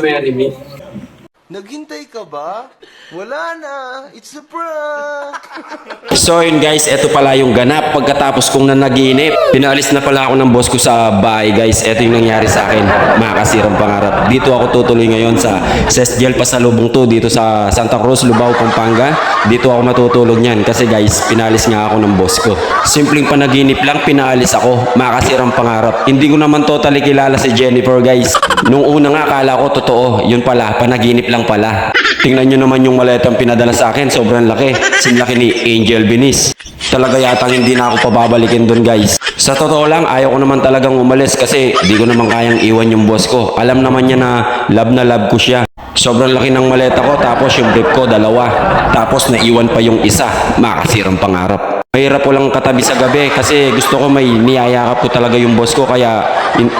Marry me? Naghintay ka ba? Wala na. It's a prank. So yun guys, eto pala yung ganap pagkatapos kong nanaginip. Pinaalis na pala ako ng boss ko sa bahay guys. Eto yung nangyari sa akin, makakasirang pangarap. Dito ako tutuloy ngayon sa Sesgel Pasalubong 2 dito sa Santa Cruz, Lubao, Pampanga. Dito ako matutulog niyan kasi guys, pinalis nga ako ng boss ko. Simpleng panaginip lang, pinaalis ako. Makakasirang pangarap. Hindi ko naman totally kilala si Jennifer guys. Nung una nga akala ko totoo, yun pala, panaginip lang pala. Tingnan nyo naman yung maletang pinadala sa akin, sobrang laki. Sinlaki ni Angel Binis. Talaga yatang hindi na ako pababalikin dun guys. Sa totoo lang, ayaw ko naman talagang umalis kasi di ko naman kayang iwan yung boss ko. Alam naman niya na love ko siya. Sobrang laki ng maleta ko, tapos yung brief ko, 2. Tapos naiwan pa yung isa, makasirang pangarap. Mahirap ko lang katabi sa gabi kasi gusto ko may niyayakap ko talaga yung boss ko. Kaya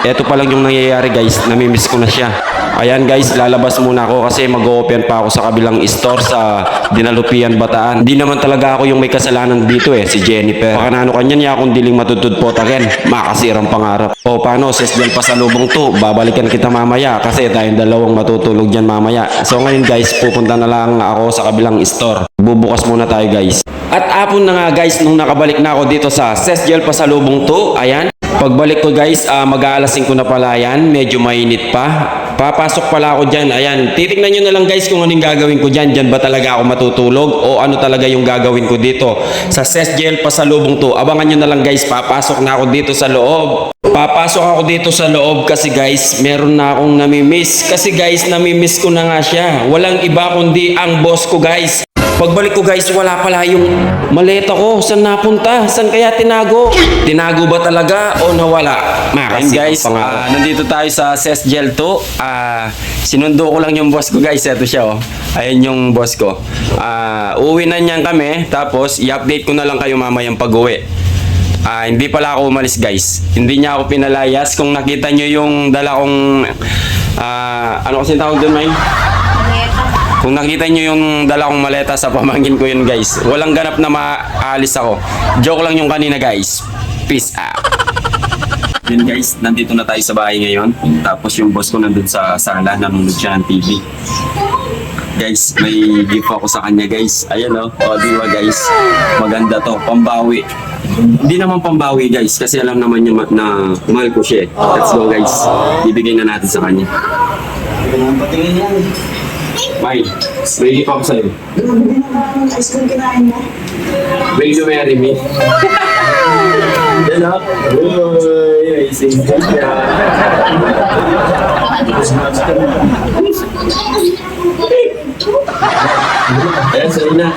eto pa lang yung nangyayari guys, namimiss ko na siya. Ayan guys, lalabas muna ako kasi mag-open pa ako sa kabilang store sa Dinalupian, Bataan. Di naman talaga ako yung may kasalanan dito si Jennifer. Baka nano kanya niya akong diling matutudpotakin, makasirang pangarap. O paano, Sesgel Pasalubong 2, babalikan kita mamaya kasi tayong dalawang matutulog dyan mamaya. So ngayon guys, pupunta na lang ako sa kabilang store. Bubukas muna tayo guys. At apon na nga guys, nung nakabalik na ako dito sa Sesgel Pasalubong 2, ayan. Pagbalik ko guys, mag-aalas 5 na pala yan, medyo mainit pa. Papasok pala ako dyan, ayan. Titignan nyo na lang guys kung anong gagawin ko dyan. Dyan ba talaga ako matutulog o ano talaga yung gagawin ko dito sa Sesgel Pasalubong 2. Abangan nyo na lang guys, papasok na ako dito sa loob. Papasok ako dito sa loob kasi guys, meron na akong namimiss. Kasi guys, namimiss ko na nga siya. Walang iba kundi ang boss ko guys. Pagbalik ko guys, wala pala yung maleta ko. Saan napunta? Saan kaya tinago? Tinago ba talaga o nawala? Makasip guys, nandito tayo sa Sesgel 2. Sinundo ko lang yung boss ko guys. Ito siya Ayan yung boss ko. Uuwi na niyan kami. Tapos i-update ko na lang kayo mamayang pag-uwi. Hindi pala ako umalis guys. Hindi niya ako pinalayas. Kung nakita nyo yung dala kong ano kasi tawag doon, May? Kung nakita nyo yung dala kong maleta sa pamangkin ko yun guys, walang ganap na maalis ako. Joke lang yung kanina guys. Peace out. Yun guys, nandito na tayo sa bahay ngayon. Tapos yung boss ko nandun sa sala, nanonood siya ng TV. Guys, may gift ako sa kanya guys. Ayan diba guys, maganda to, pambawi. Hindi naman pambawi guys, kasi alam naman niya na mahal ko siya. Let's go guys, ibigay na natin sa kanya. May gift ako sa'yo. Will you marry me? Yan Uy, ay single siya. Ayan, sa'yo na.